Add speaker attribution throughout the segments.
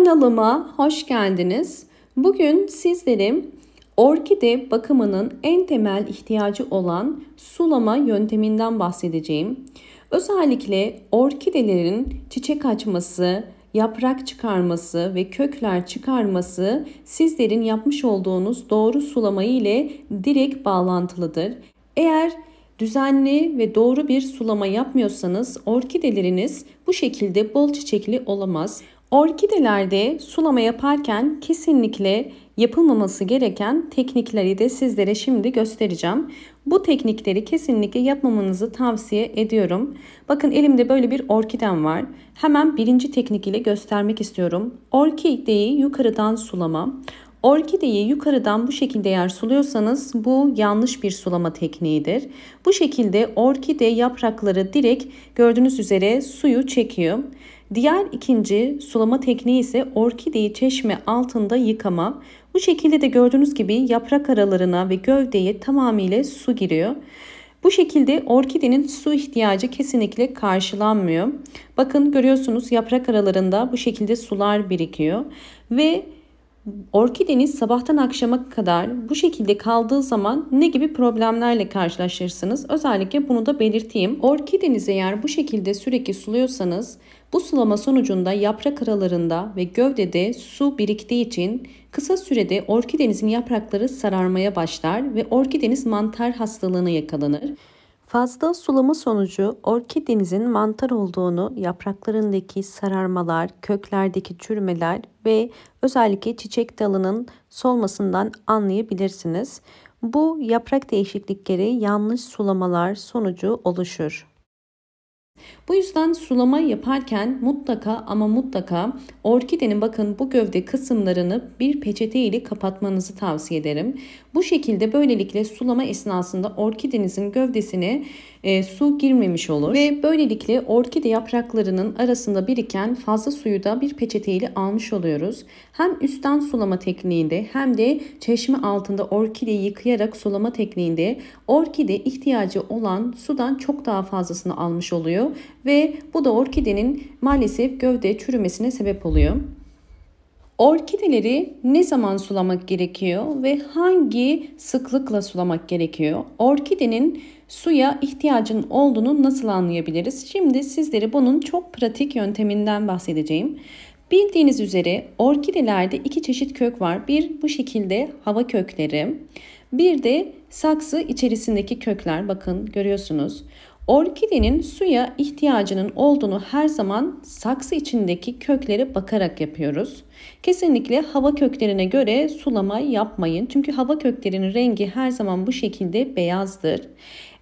Speaker 1: Kanalıma hoş geldiniz. Bugün sizlere orkide bakımının en temel ihtiyacı olan sulama yönteminden bahsedeceğim. Özellikle orkidelerin çiçek açması, yaprak çıkarması ve kökler çıkarması sizlerin yapmış olduğunuz doğru sulamayı ile direkt bağlantılıdır. Eğer düzenli ve doğru bir sulama yapmıyorsanız orkideleriniz bu şekilde bol çiçekli olamaz. Orkidelerde sulama yaparken kesinlikle yapılmaması gereken teknikleri de sizlere şimdi göstereceğim. Bu teknikleri kesinlikle yapmamanızı tavsiye ediyorum. Bakın elimde böyle bir orkidem var. Hemen birinci teknik ile göstermek istiyorum. Orkideyi yukarıdan sulama. Orkideyi yukarıdan bu şekilde eğer suluyorsanız bu yanlış bir sulama tekniğidir. Bu şekilde orkide yaprakları direkt gördüğünüz üzere suyu çekiyor. Diğer ikinci sulama tekniği ise orkideyi çeşme altında yıkama. Bu şekilde de gördüğünüz gibi yaprak aralarına ve gövdeye tamamıyla su giriyor. Bu şekilde orkidenin su ihtiyacı kesinlikle karşılanmıyor. Bakın görüyorsunuz yaprak aralarında bu şekilde sular birikiyor ve orkideniz sabahtan akşama kadar bu şekilde kaldığı zaman ne gibi problemlerle karşılaşırsınız? Özellikle bunu da belirteyim. Orkidenizi eğer bu şekilde sürekli suluyorsanız bu sulama sonucunda yaprak aralarında ve gövdede su biriktiği için kısa sürede orkidenizin yaprakları sararmaya başlar ve orkideniz mantar hastalığına yakalanır. Fazla sulama sonucu orkidenizin mantar olduğunu yapraklarındaki sararmalar, köklerdeki çürümeler ve özellikle çiçek dalının solmasından anlayabilirsiniz. Bu yaprak değişiklikleri yanlış sulamalar sonucu oluşur. Bu yüzden sulama yaparken mutlaka orkidenin bakın bu gövde kısımlarını bir peçete ile kapatmanızı tavsiye ederim. Bu şekilde böylelikle sulama esnasında orkidenizin gövdesine su girmemiş olur ve böylelikle orkide yapraklarının arasında biriken fazla suyu da bir peçete ile almış oluyoruz. Hem üstten sulama tekniğinde hem de çeşme altında orkideyi yıkayarak sulama tekniğinde orkide ihtiyacı olan sudan çok daha fazlasını almış oluyor ve bu da orkidenin maalesef gövde çürümesine sebep oluyor. Orkideleri ne zaman sulamak gerekiyor ve hangi sıklıkla sulamak gerekiyor? Orkidenin suya ihtiyacının olduğunu nasıl anlayabiliriz? Şimdi sizlere bunun çok pratik yönteminden bahsedeceğim. Bildiğiniz üzere orkidelerde iki çeşit kök var. Bir bu şekilde hava kökleri, bir de saksı içerisindeki kökler. Bakın görüyorsunuz. Orkidenin suya ihtiyacının olduğunu her zaman saksı içindeki köklere bakarak yapıyoruz. Kesinlikle hava köklerine göre sulama yapmayın. Çünkü hava köklerinin rengi her zaman bu şekilde beyazdır.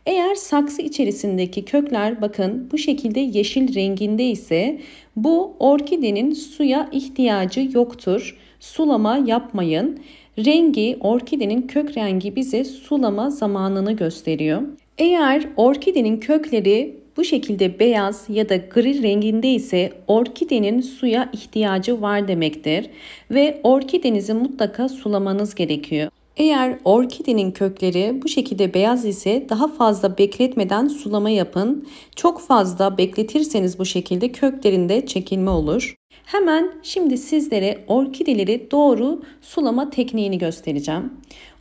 Speaker 1: Eğer saksı içerisindeki kökler bakın bu şekilde yeşil renginde ise bu orkidenin suya ihtiyacı yoktur. Sulama yapmayın. Rengi, orkidenin kök rengi bize sulama zamanını gösteriyor. Eğer orkidenin kökleri bu şekilde beyaz ya da gri renginde ise orkidenin suya ihtiyacı var demektir ve orkidenizi mutlaka sulamanız gerekiyor. Eğer orkidenin kökleri bu şekilde beyaz ise daha fazla bekletmeden sulama yapın. Çok fazla bekletirseniz bu şekilde köklerinde çekilme olur. Hemen şimdi sizlere orkideleri doğru sulama tekniğini göstereceğim.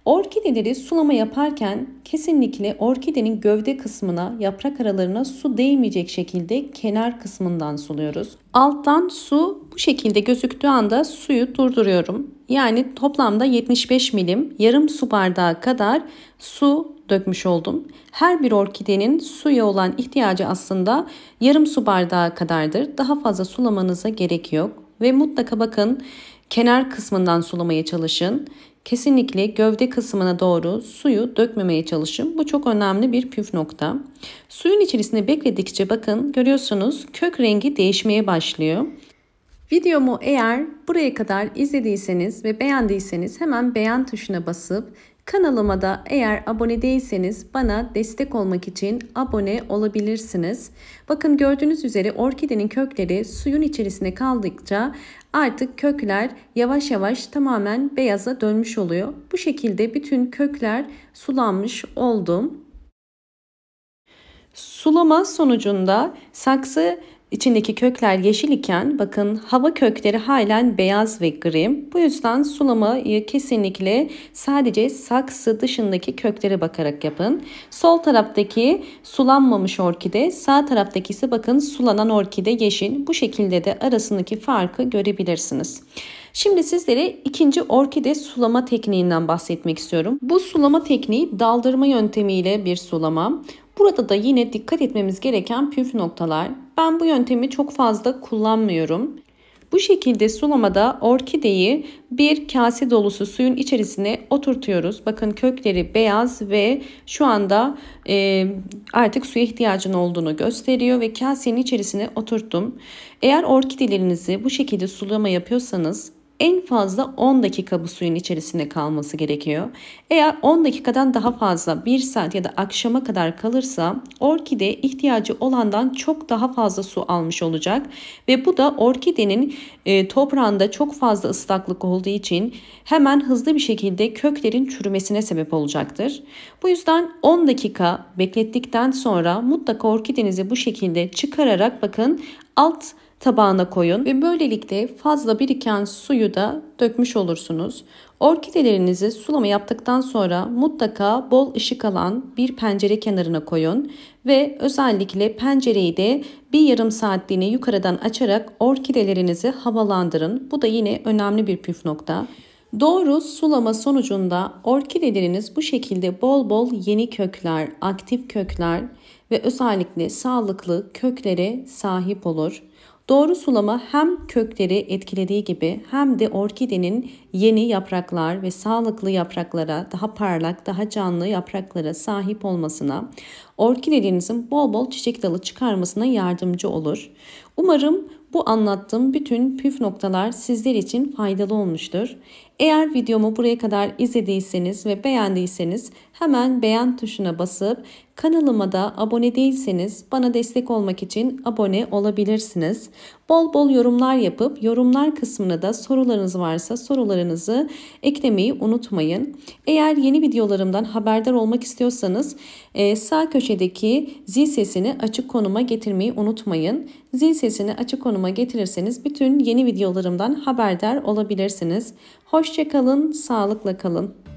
Speaker 1: Orkideleri sulama yaparken kesinlikle orkidenin gövde kısmına, yaprak aralarına su değmeyecek şekilde kenar kısmından suluyoruz. Alttan su bu şekilde gözüktüğü anda suyu durduruyorum. Yani toplamda 75 milim, yarım su bardağı kadar su dökmüş oldum. Her bir orkidenin suya olan ihtiyacı aslında yarım su bardağı kadardır. Daha fazla sulamanıza gerek yok. Ve mutlaka bakın kenar kısmından sulamaya çalışın. Kesinlikle gövde kısmına doğru suyu dökmemeye çalışın. Bu çok önemli bir püf nokta. Suyun içerisinde bekledikçe bakın görüyorsunuz kök rengi değişmeye başlıyor. Videomu eğer buraya kadar izlediyseniz ve beğendiyseniz hemen beğen tuşuna basıp kanalıma da eğer abone değilseniz bana destek olmak için abone olabilirsiniz. Bakın gördüğünüz üzere orkidenin kökleri suyun içerisinde kaldıkça artık kökler yavaş yavaş tamamen beyaza dönmüş oluyor. Bu şekilde bütün kökler sulanmış oldu. Sulama sonucunda saksı İçindeki kökler yeşil iken bakın hava kökleri halen beyaz ve gri. Bu yüzden sulamayı kesinlikle sadece saksı dışındaki köklere bakarak yapın. Sol taraftaki sulanmamış orkide, sağ taraftaki ise bakın sulanan orkide yeşil. Bu şekilde de arasındaki farkı görebilirsiniz. Şimdi sizlere ikinci orkide sulama tekniğinden bahsetmek istiyorum. Bu sulama tekniği daldırma yöntemiyle bir sulama. Burada da yine dikkat etmemiz gereken püf noktalar. Ben bu yöntemi çok fazla kullanmıyorum. Bu şekilde sulamada orkideyi bir kase dolusu suyun içerisine oturtuyoruz. Bakın kökleri beyaz ve şu anda artık suya ihtiyacın olduğunu gösteriyor ve kasenin içerisine oturttum. Eğer orkidelerinizi bu şekilde sulama yapıyorsanız en fazla 10 dakika bu suyun içerisinde kalması gerekiyor. Eğer 10 dakikadan daha fazla 1 saat ya da akşama kadar kalırsa orkide ihtiyacı olandan çok daha fazla su almış olacak. Ve bu da orkidenin toprağında çok fazla ıslaklık olduğu için hemen hızlı bir şekilde köklerin çürümesine sebep olacaktır. Bu yüzden 10 dakika beklettikten sonra mutlaka orkidenizi bu şekilde çıkararak bakın alt tabağına koyun ve böylelikle fazla biriken suyu da dökmüş olursunuz. Orkidelerinizi sulama yaptıktan sonra mutlaka bol ışık alan bir pencere kenarına koyun ve özellikle pencereyi de bir yarım saatliğine yukarıdan açarak orkidelerinizi havalandırın. Bu da yine önemli bir püf nokta. Doğru sulama sonucunda orkideleriniz bu şekilde bol bol yeni kökler, aktif kökler ve özellikle sağlıklı köklere sahip olur. Doğru sulama hem kökleri etkilediği gibi hem de orkidenin yeni yapraklar ve sağlıklı yapraklara, daha parlak, daha canlı yapraklara sahip olmasına, orkidelerinizin bol bol çiçek dalı çıkarmasına yardımcı olur. Umarım bu anlattığım bütün püf noktalar sizler için faydalı olmuştur. Eğer videomu buraya kadar izlediyseniz ve beğendiyseniz hemen beğen tuşuna basıp kanalıma da abone değilseniz bana destek olmak için abone olabilirsiniz. Bol bol yorumlar yapıp yorumlar kısmına da sorularınız varsa sorularınızı eklemeyi unutmayın. Eğer yeni videolarımdan haberdar olmak istiyorsanız sağ köşedeki zil sesini açık konuma getirmeyi unutmayın. Zil sesini açık konuma getirirseniz bütün yeni videolarımdan haberdar olabilirsiniz. Hoşça kalın, sağlıkla kalın.